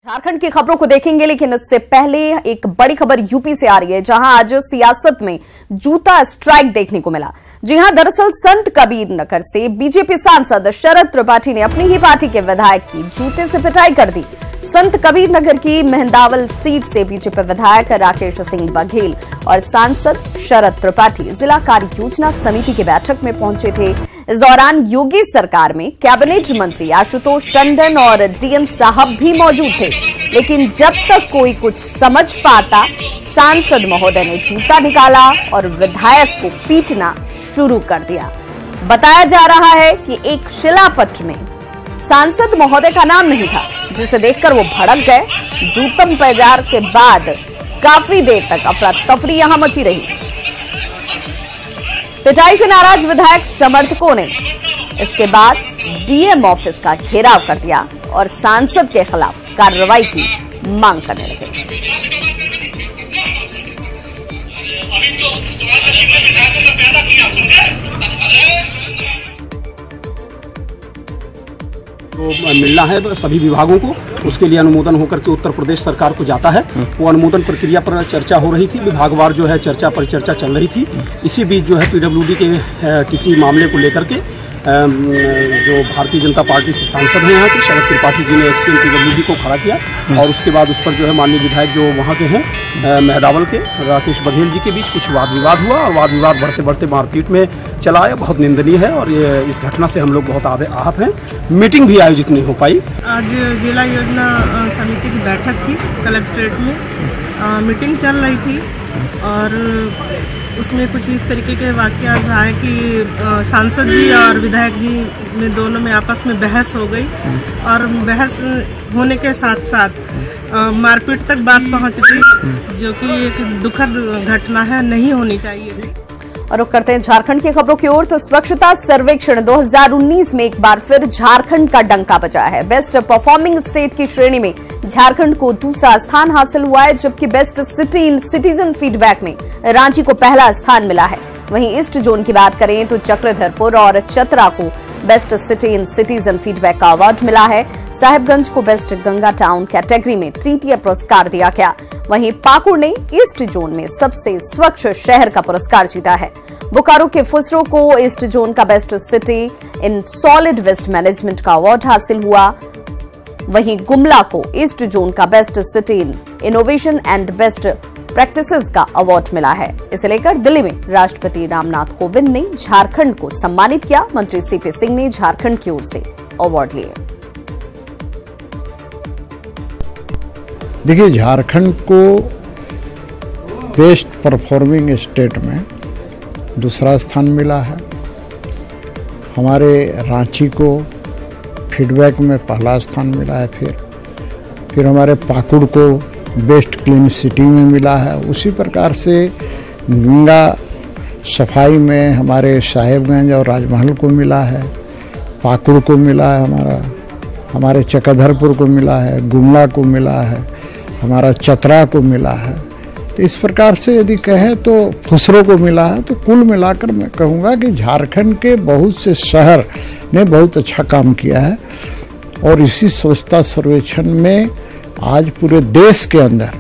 झारखंड की खबरों को देखेंगे, लेकिन उससे पहले एक बड़ी खबर यूपी से आ रही है, जहां आज सियासत में जूता स्ट्राइक देखने को मिला। जी हां, दरअसल संत कबीर नगर से बीजेपी सांसद शरद त्रिपाठी ने अपनी ही पार्टी के विधायक की जूते से पिटाई कर दी। संत कबीर नगर की मेहंदावल सीट से बीजेपी विधायक राकेश सिंह बघेल और सांसद शरद त्रिपाठी जिला कार्य योजना समिति की बैठक में पहुंचे थे। इस दौरान योगी सरकार में कैबिनेट मंत्री आशुतोष टंडन और डीएम साहब भी मौजूद थे, लेकिन जब तक कोई कुछ समझ पाता, सांसद महोदय ने जूता निकाला और विधायक को पीटना शुरू कर दिया। बताया जा रहा है कि एक शिलापत्र में सांसद महोदय का नाम नहीं था, जिसे देखकर वो भड़क गए। जूतम पैजार के बाद काफी देर तक अफरा तफरी यहां मची रही। पिटाई से नाराज विधायक समर्थकों ने इसके बाद डीएम ऑफिस का घेराव कर दिया और सांसद के खिलाफ कार्रवाई की मांग करने लगे। तो मिलना है सभी विभागों को, उसके लिए अनुमोदन होकर के उत्तर प्रदेश सरकार को जाता है। वो अनुमोदन प्रक्रिया पर चर्चा हो रही थी, विभागवार जो है चर्चा चल रही थी। इसी बीच जो है पीडब्ल्यूडी के किसी मामले को लेकर के जो भारतीय जनता पार्टी से सांसद हैं यहाँ के शरद त्रिपाठी जी ने एक्सचेंज पीडब्ल्यूडी को खड़ा किया और उसके बाद उस पर जो है माननीय विधायक जो वहाँ के हैं मेहदावल के राकेश बघेल जी के बीच कुछ वाद विवाद हुआ और वाद विवाद बढ़ते बढ़ते मारपीट में चला आया। बहुत निंदनीय है और ये इस घटना से हम लोग बहुत आहत हैं। मीटिंग भी आयोजित नहीं हो पाई। आज जिला योजना समिति की बैठक थी कलेक्ट्रेट में, मीटिंग चल रही थी और उसमें कुछ इस तरीके के वाकयात आए कि सांसद जी और विधायक जी में दोनों में आपस में बहस हो गई और बहस होने के साथ साथ मारपीट तक बात पहुंच गई, जो कि एक दुखद घटना है, नहीं होनी चाहिए थी। और रुक करते हैं झारखंड की खबरों की ओर। तो स्वच्छता सर्वेक्षण 2019 में एक बार फिर झारखंड का डंका बजा है। बेस्ट परफॉर्मिंग स्टेट की श्रेणी में झारखंड को दूसरा स्थान हासिल हुआ है, जबकि बेस्ट सिटी इन सिटीजन फीडबैक में रांची को पहला स्थान मिला है। वहीं ईस्ट जोन की बात करें तो चक्रधरपुर और चतरा को बेस्ट सिटी इन सिटीजन फीडबैक का अवार्ड मिला है। साहिबगंज को बेस्ट गंगा टाउन कैटेगरी में तृतीय पुरस्कार दिया गया। वहीं पाकुड़ ने ईस्ट जोन में सबसे स्वच्छ शहर का पुरस्कार जीता है। बोकारो के फुसरो को ईस्ट जोन का best city in solid waste management का अवार्ड हासिल हुआ। वहीं गुमला को ईस्ट जोन का best city in innovation and best practices का अवार्ड मिला है। इसे लेकर दिल्ली में राष्ट्रपति रामनाथ कोविंद ने झारखंड को सम्मानित किया। मंत्री सीपी सिंह ने झारखंड की ओर से अवार्ड लिए। देखिए, झारखंड को बेस्ट परफॉर्मिंग स्टेट में दूसरा स्थान मिला है। हमारे रांची को फीडबैक में पहला स्थान मिला है। फिर हमारे पाकुड़ को बेस्ट क्लीन सिटी में मिला है। उसी प्रकार से गंगा सफाई में हमारे साहेबगंज और राजमहल को मिला है, पाकुड़ को मिला है, हमारे चक्रधरपुर को मिला है, गुमला को मिला है, हमारा चतरा को मिला है। तो इस प्रकार से यदि कहें तो फुसरो को मिला है। तो कुल मिलाकर मैं कहूँगा कि झारखंड के बहुत से शहर ने बहुत अच्छा काम किया है और इसी स्वच्छता सर्वेक्षण में आज पूरे देश के अंदर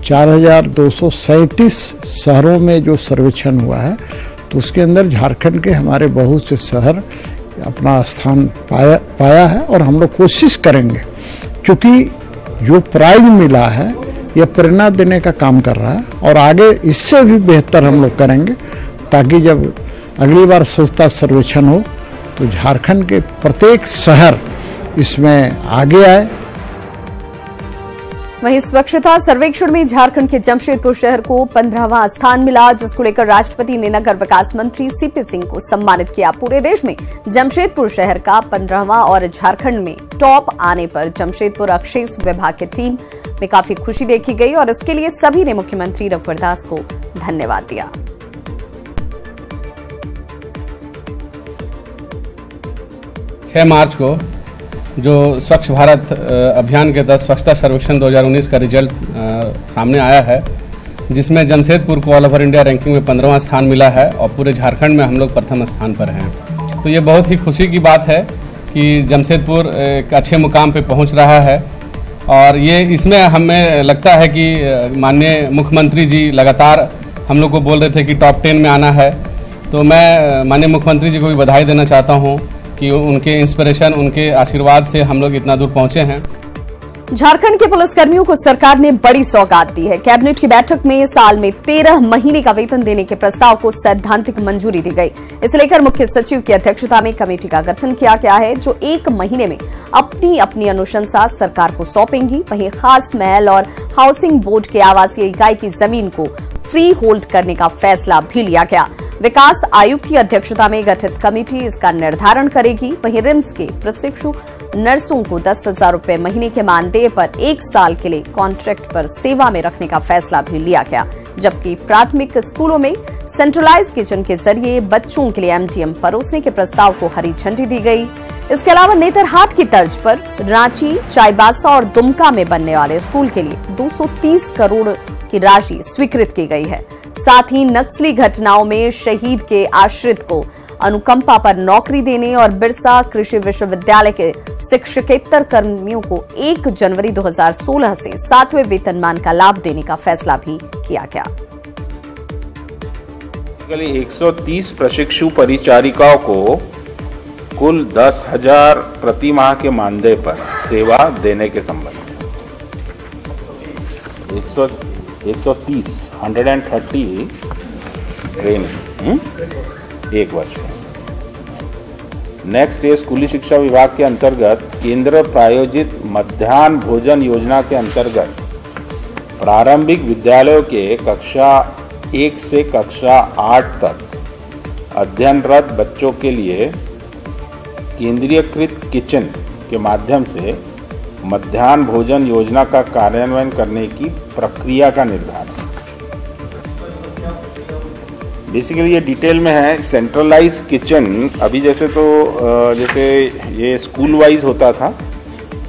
4237 शहरों में जो सर्वेक्षण हुआ है, तो उसके अंदर झारखंड के हमारे बहुत से शहर अपना स्थान पाया है और हम लोग कोशिश करेंगे, क्योंकि जो प्राइज मिला है यह प्रेरणा देने का काम कर रहा है और आगे इससे भी बेहतर हम लोग करेंगे, ताकि जब अगली बार स्वच्छता सर्वेक्षण हो तो झारखंड के प्रत्येक शहर इसमें आगे आए। वहीं स्वच्छता सर्वेक्षण में झारखंड के जमशेदपुर शहर को 15वां स्थान मिला, जिसको लेकर राष्ट्रपति ने नगर विकास मंत्री सीपी सिंह को सम्मानित किया। पूरे देश में जमशेदपुर शहर का 15वां और झारखंड में टॉप आने पर जमशेदपुर अक्षेस विभाग की टीम में काफी खुशी देखी गई और इसके लिए सभी ने मुख्यमंत्री रघुवर दास को धन्यवाद दिया। मार्च को जो स्वच्छ भारत अभियान के तहत स्वच्छता सर्वेक्षण 2019 का रिजल्ट सामने आया है, जिसमें जमशेदपुर को ऑल ओवर इंडिया रैंकिंग में 15वां स्थान मिला है और पूरे झारखंड में हम लोग प्रथम स्थान पर हैं। तो ये बहुत ही खुशी की बात है कि जमशेदपुर एक अच्छे मुकाम पे पहुंच रहा है और ये इसमें हमें लगता है कि माननीय मुख्यमंत्री जी लगातार हम लोग को बोल रहे थे कि टॉप 10 में आना है, तो मैं माननीय मुख्यमंत्री जी को भी बधाई देना चाहता हूँ कि उनके इंस्पिरेशन, उनके आशीर्वाद से हम लोग इतना दूर पहुँचे हैं। झारखंड के पुलिसकर्मियों को सरकार ने बड़ी सौगात दी है। कैबिनेट की बैठक में साल में 13 महीने का वेतन देने के प्रस्ताव को सैद्धांतिक मंजूरी दी गई। इसे लेकर मुख्य सचिव की अध्यक्षता में कमेटी का गठन किया गया है, जो 1 महीने में अपनी अपनी अनुशंसा सरकार को सौंपेंगी। वहीं खास महल और हाउसिंग बोर्ड के आवासीय इकाई की जमीन को फ्री होल्ड करने का फैसला भी लिया गया। विकास आयुक्त की अध्यक्षता में गठित कमेटी इसका निर्धारण करेगी। वहीं रिम्स के प्रशिक्षु नर्सों को 10,000 रुपए महीने के मानदेय पर 1 साल के लिए कॉन्ट्रैक्ट पर सेवा में रखने का फैसला भी लिया गया, जबकि प्राथमिक स्कूलों में सेंट्रलाइज किचन के जरिए बच्चों के लिए एमटीएम परोसने के प्रस्ताव को हरी झंडी दी गई। इसके अलावा नेतरहाट की तर्ज पर रांची, चाईबासा और दुमका में बनने वाले स्कूल के लिए 230 करोड़ की राशि स्वीकृत की गई है। साथ ही नक्सली घटनाओं में शहीद के आश्रित को अनुकंपा पर नौकरी देने और बिरसा कृषि विश्वविद्यालय के शिक्षकेतर कर्मियों को 1 जनवरी 2016 से 7वें वेतनमान का लाभ देने का फैसला भी किया गया। 130 प्रशिक्षु परिचारिकाओं को कुल 10,000 प्रति माह के मानदेय पर सेवा देने के संबंध में 130 ट्रेनिंग 1 वर्ष में। नेक्स्ट ये स्कूली शिक्षा विभाग के अंतर्गत केंद्र प्रायोजित मध्याह्न भोजन योजना के अंतर्गत प्रारंभिक विद्यालयों के कक्षा 1 से कक्षा 8 तक अध्ययनरत बच्चों के लिए केंद्रीयकृत किचन के माध्यम से मध्याह्न भोजन योजना का कार्यान्वयन करने की प्रक्रिया का निर्धारण। बेसिकली ये डिटेल में है। सेंट्रलाइज किचन अभी जैसे ये स्कूल वाइज होता था,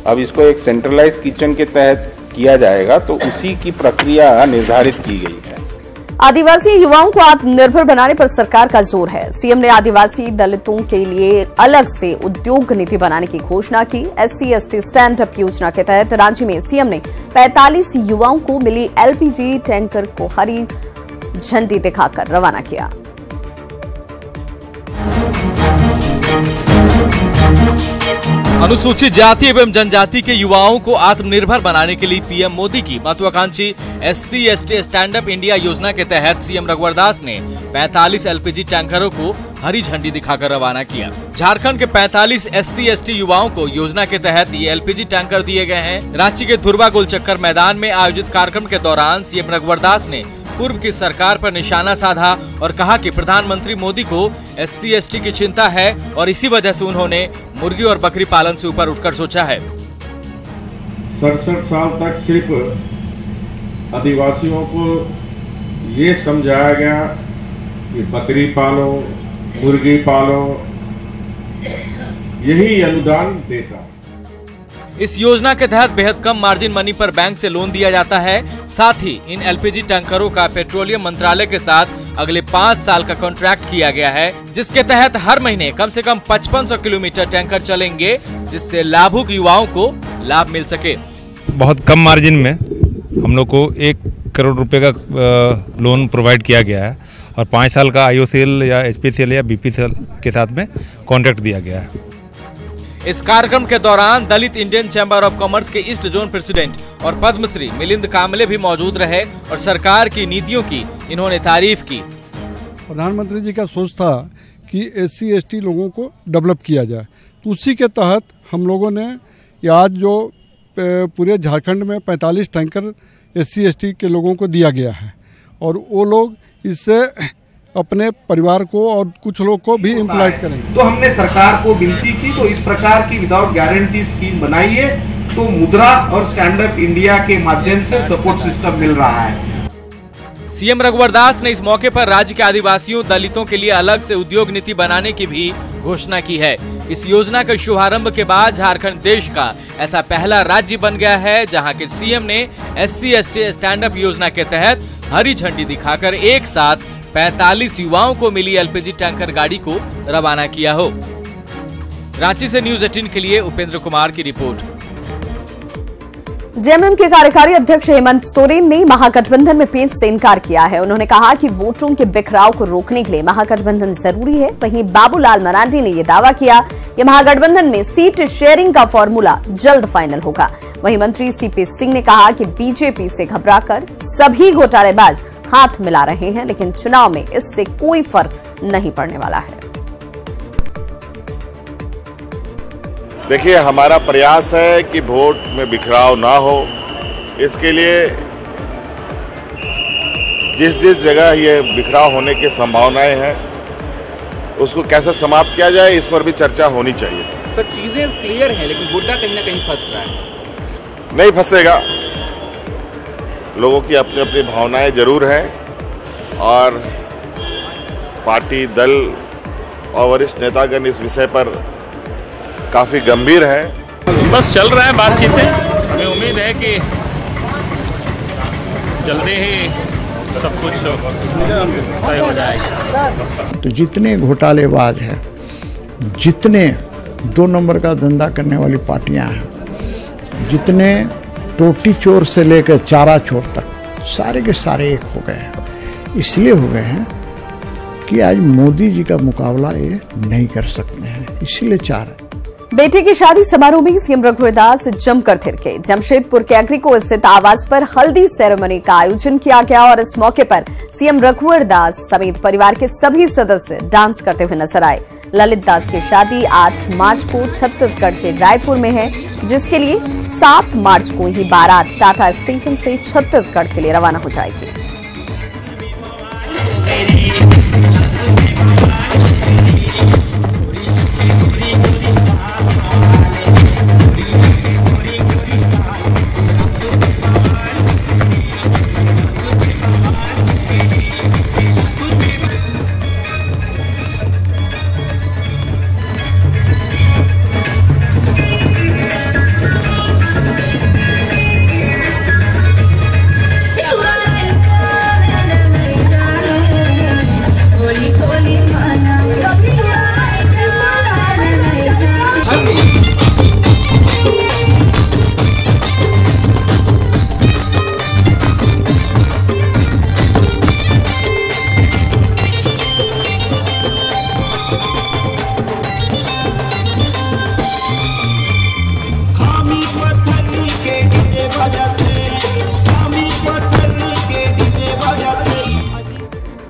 अब इसको एक सेंट्रलाइज किचन के तहत किया जाएगा, तो उसी की प्रक्रिया निर्धारित की गई है। आदिवासी युवाओं को आत्मनिर्भर बनाने पर सरकार का जोर है। सीएम ने आदिवासी दलितों के लिए अलग से उद्योग नीति बनाने की घोषणा की। SC/ST स्टैंड अप योजना के तहत रांची में सीएम ने 45 युवाओं को मिली LPG टैंकर को हरी झंडी दिखाकर रवाना किया। अनुसूचित जाति एवं जनजाति के युवाओं को आत्मनिर्भर बनाने के लिए पीएम मोदी की महत्वाकांक्षी SC/ST स्टैंड अप इंडिया योजना के तहत सीएम रघुवर दास ने 45 LPG टैंकरों को हरी झंडी दिखाकर रवाना किया। झारखंड के 45 SC/ST युवाओं को योजना के तहत ये LPG टैंकर दिए गए हैं। रांची के धुर्वा गोलचक्कर मैदान में आयोजित कार्यक्रम के दौरान सीएम रघुवर दास ने पूर्व की सरकार पर निशाना साधा और कहा कि प्रधानमंत्री मोदी को SC/ST की चिंता है और इसी वजह से उन्होंने मुर्गी और बकरी पालन से ऊपर उठकर सोचा है। 67 साल तक सिर्फ आदिवासियों को ये समझाया गया कि बकरी पालो, मुर्गी पालो, यही अनुदान देता। इस योजना के तहत बेहद कम मार्जिन मनी पर बैंक से लोन दिया जाता है। साथ ही इन LPG टैंकरों का पेट्रोलियम मंत्रालय के साथ अगले 5 साल का कॉन्ट्रैक्ट किया गया है, जिसके तहत हर महीने कम से कम 5500 किलोमीटर टैंकर चलेंगे, जिससे लाभुक युवाओं को लाभ मिल सके। बहुत कम मार्जिन में हम लोग को 1 करोड़ रुपए का लोन प्रोवाइड किया गया है और 5 साल का IOCL या HPCL या BPCL के साथ में कॉन्ट्रैक्ट दिया गया है। इस कार्यक्रम के दौरान दलित इंडियन चैम्बर ऑफ कॉमर्स के ईस्ट जोन प्रेसिडेंट और पद्मश्री मिलिंद कामले भी मौजूद रहे और सरकार की नीतियों की इन्होंने तारीफ की। प्रधानमंत्री जी का सोच था कि SC/ST लोगों को डेवलप किया जाए, तो उसी के तहत हम लोगों ने आज जो पूरे झारखंड में 45 टैंकर SC/ST के लोगों को दिया गया है और वो लोग इससे अपने परिवार को और कुछ लोग को भी एम्प्लॉयड करेंगे। तो हमने सरकार को विनती की, तो इस प्रकार की विदाउट गारंटी स्कीम बनाइए, तो मुद्रा और स्टैंड अप इंडिया के माध्यम से सपोर्ट सिस्टम मिल रहा है। सीएम रघुवर दास ने इस मौके पर राज्य के आदिवासियों दलितों के लिए अलग से उद्योग नीति बनाने की भी घोषणा की है। इस योजना के शुभारंभ के बाद झारखंड देश का ऐसा पहला राज्य बन गया है जहां के सीएम ने SC/ST स्टैंड अप योजना के तहत हरी झंडी दिखाकर एक साथ 45 युवाओं को मिली LPG टैंकर गाड़ी को रवाना किया हो। रांची से न्यूज़ 18 के लिए उपेंद्र कुमार की रिपोर्ट। जेएमएम के कार्यकारी अध्यक्ष हेमंत सोरेन ने महागठबंधन में पेंच से इनकार किया है। उन्होंने कहा कि वोटों के बिखराव को रोकने के लिए महागठबंधन जरूरी है। वहीं बाबूलाल मरांडी ने यह दावा किया कि महागठबंधन में सीट शेयरिंग का फॉर्मूला जल्द फाइनल होगा। वहीं मंत्री सीपी सिंह ने कहा कि बीजेपी से घबराकर सभी घोटालेबाज हाथ मिला रहे हैं, लेकिन चुनाव में इससे कोई फर्क नहीं पड़ने वाला है। देखिए, हमारा प्रयास है कि वोट में बिखराव ना हो। इसके लिए जिस जिस जगह ये बिखराव होने की संभावनाएं हैं उसको कैसे समाप्त किया जाए, इस पर भी चर्चा होनी चाहिए। सर, चीजें क्लियर हैं, लेकिन मुद्दा कहीं ना कहीं फंस रहा है। नहीं फंसेगा। लोगों की अपनी अपनी भावनाएं जरूर हैं और पार्टी, दल और वरिष्ठ नेतागण इस विषय पर काफी गंभीर है। बस चल रहा है बातचीतें। हमें उम्मीद है कि जल्दी ही सब कुछ तय हो जाएगा। तो जितने घोटालेबाज हैं, जितने 2 नंबर का धंधा करने वाली पार्टियां हैं, जितने टोटी चोर से लेकर चारा चोर तक सारे के सारे एक हो गए हैं। इसलिए हो गए हैं कि आज मोदी जी का मुकाबला ये नहीं कर सकते हैं, इसलिए चार। बेटे की शादी समारोह में सीएम रघुवर दास जमकर थिरके। जमशेदपुर के एग्रीको स्थित आवास पर हल्दी सेरेमनी का आयोजन किया गया और इस मौके पर सीएम रघुवर दास समेत परिवार के सभी सदस्य डांस करते हुए नजर आए। ललित दास की शादी 8 मार्च को छत्तीसगढ़ के रायपुर में है, जिसके लिए 7 मार्च को ही बारात टाटा स्टेशन से छत्तीसगढ़ के लिए रवाना हो जाएगी।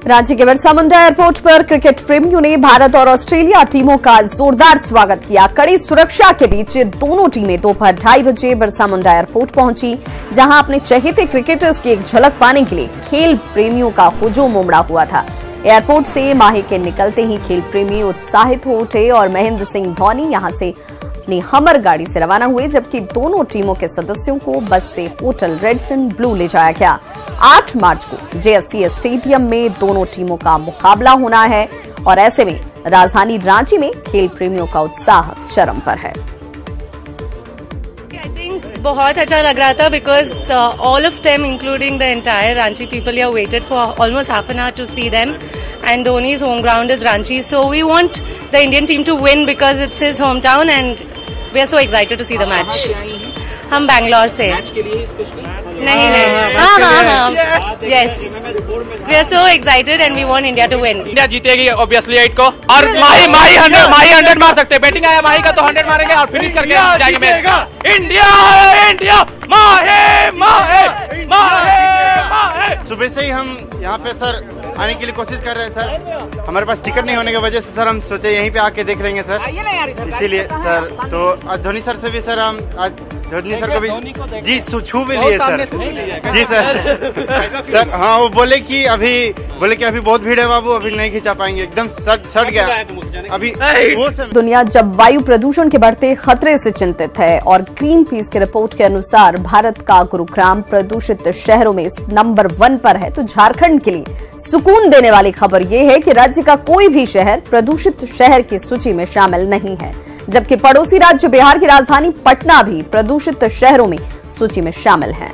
रांची के बिरसा मुंडा एयरपोर्ट पर क्रिकेट प्रेमियों ने भारत और ऑस्ट्रेलिया टीमों का जोरदार स्वागत किया। कड़ी सुरक्षा के बीच दोनों टीमें दोपहर 2:30 बजे बिरसा मुंडा एयरपोर्ट पहुंची, जहां अपने चहेते क्रिकेटर्स की एक झलक पाने के लिए खेल प्रेमियों का हुजूम उमड़ा हुआ था। एयरपोर्ट से माही के निकलते ही खेल प्रेमी उत्साहित हो उठे और महेंद्र सिंह धोनी यहां से अपनी हमर गाड़ी से रवाना हुए, जबकि दोनों टीमों के सदस्यों को बस से होटल रेड्सन ब्लू ले जाया गया। 8 मार्च को जेएससी स्टेडियम में दोनों टीमों का मुकाबला होना है और ऐसे में राजधानी रांची में खेल प्रेमियों का उत्साह चरम पर है। बहुत अच्छा लग रहा था because all of them including the entire Ranchi people have waited for almost half an hour to see them and धोनी's home ground is Ranchi, so we want the Indian team to win because it's his hometown and we are so excited to see the match. हम बैंगलोर से नहीं हाँ yes we are so excited and we want India to win. India जीतेगी obviously 8 को और माही 100 मार सकते हैं। बैटिंग आया माही का तो 100 मारेंगे और फिनिश करके जाएंगे मैच। इंडिया माहे। सुबह से ही हम यहाँ पे सर आने के लिए कोशिश कर रहे हैं सर। हमारे पास टिकट नहीं होने की वजह से सर हम सोचे यहीं पे आके देख लेंगे सर, इसीलिए सर। तो आज धोनी सर से भी सर हम आज धोनी सर को भी जी छू भी लिए सर। जी सर हाँ वो बोले कि अभी बहुत भीड़ है बाबू, अभी नहीं खिंचा पाएंगे, एकदम सट गया अभी। दुनिया जब वायु प्रदूषण के बढ़ते खतरे से चिंतित है और ग्रीन पीस की रिपोर्ट के अनुसार भारत का गुरुग्राम प्रदूषित शहरों में नंबर 1 पर है, तो झारखंड के लिए सुकून देने वाली खबर यह है कि राज्य का कोई भी शहर प्रदूषित शहर की सूची में शामिल नहीं है, जबकि पड़ोसी राज्य बिहार की राजधानी पटना भी प्रदूषित शहरों में सूची में शामिल है।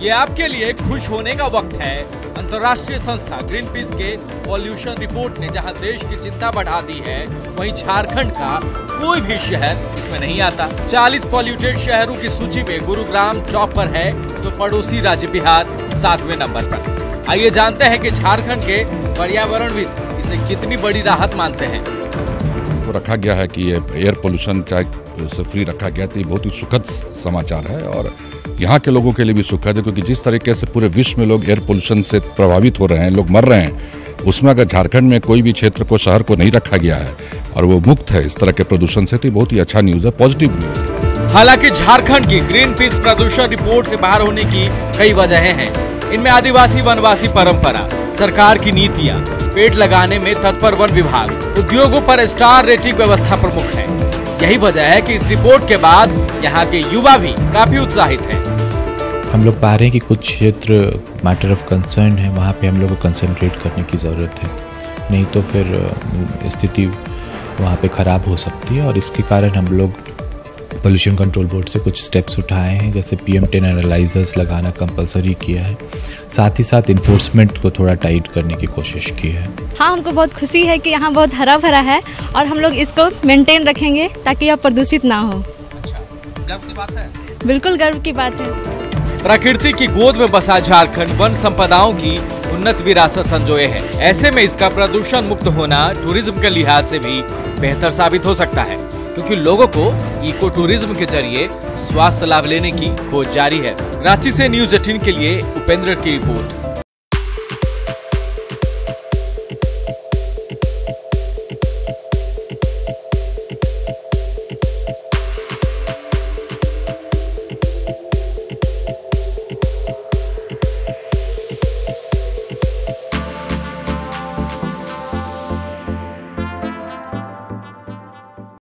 ये आपके लिए खुश होने का वक्त है अंतर्राष्ट्रीय संस्था ग्रीन पीस के पॉल्यूशन रिपोर्ट ने जहां देश की चिंता बढ़ा दी है, वहीं झारखंड का कोई भी शहर इसमें नहीं आता। 40 पॉल्यूटेड शहरों की सूची में गुरुग्राम टॉप पर है, तो पड़ोसी राज्य बिहार 7वें नंबर पर। आइए जानते हैं कि झारखंड के पर्यावरणविद इसे कितनी बड़ी राहत मानते हैं। तो रखा गया है कि ये एयर पोल्यूशन चाहे से फ्री रखा गया, तो ये बहुत ही सुखद समाचार है और यहाँ के लोगों के लिए भी सुखद है, क्योंकि जिस तरीके से पूरे विश्व में लोग एयर पोल्यूशन से प्रभावित हो रहे हैं, लोग मर रहे हैं, उसमें अगर झारखंड में कोई भी क्षेत्र को, शहर को नहीं रखा गया है और वो मुक्त है इस तरह के प्रदूषण से, तो बहुत ही अच्छा न्यूज है, पॉजिटिव न्यूज है। हालांकि झारखंड की ग्रीन पीस प्रदूषण रिपोर्ट से बाहर होने की कई वजहें हैं। इनमें आदिवासी वनवासी परंपरा, सरकार की नीतियां, पेड़ लगाने में तत्पर वन विभाग, उद्योगों पर स्टार रेटिंग व्यवस्था प्रमुख है। यही वजह है कि इस रिपोर्ट के बाद यहाँ के युवा भी काफी उत्साहित हैं। हम लोग पा रहे हैं कि कुछ क्षेत्र मैटर ऑफ कंसर्न है, वहाँ पे हम लोग को कंसंट्रेट करने की ज़रूरत है, नहीं तो फिर स्थिति वहाँ पे ख़राब हो सकती है। और इसके कारण हम लोग पोल्यूशन कंट्रोल बोर्ड से कुछ स्टेप्स उठाए हैं, जैसे PM10 एनालाइजर्स लगाना कंपलसरी किया है, साथ ही साथ इन्फोर्समेंट को थोड़ा टाइट करने की कोशिश की है। हाँ, हमको बहुत खुशी है कि यहाँ बहुत हरा भरा है और हम लोग इसको मेंटेन रखेंगे ताकि यह प्रदूषित ना हो। अच्छा, गर्व की बात है। बिल्कुल गर्व की बात है। प्रकृति की गोद में बसा झारखंड वन संपदाओं की उन्नत विरासत संजोए है। ऐसे में इसका प्रदूषण मुक्त होना टूरिज्म के लिहाज से भी बेहतर साबित हो सकता है, क्योंकि लोगों को इको टूरिज्म के जरिए स्वास्थ्य लाभ लेने की खोज जारी है। रांची से न्यूज़ 18 के लिए उपेंद्र की रिपोर्ट।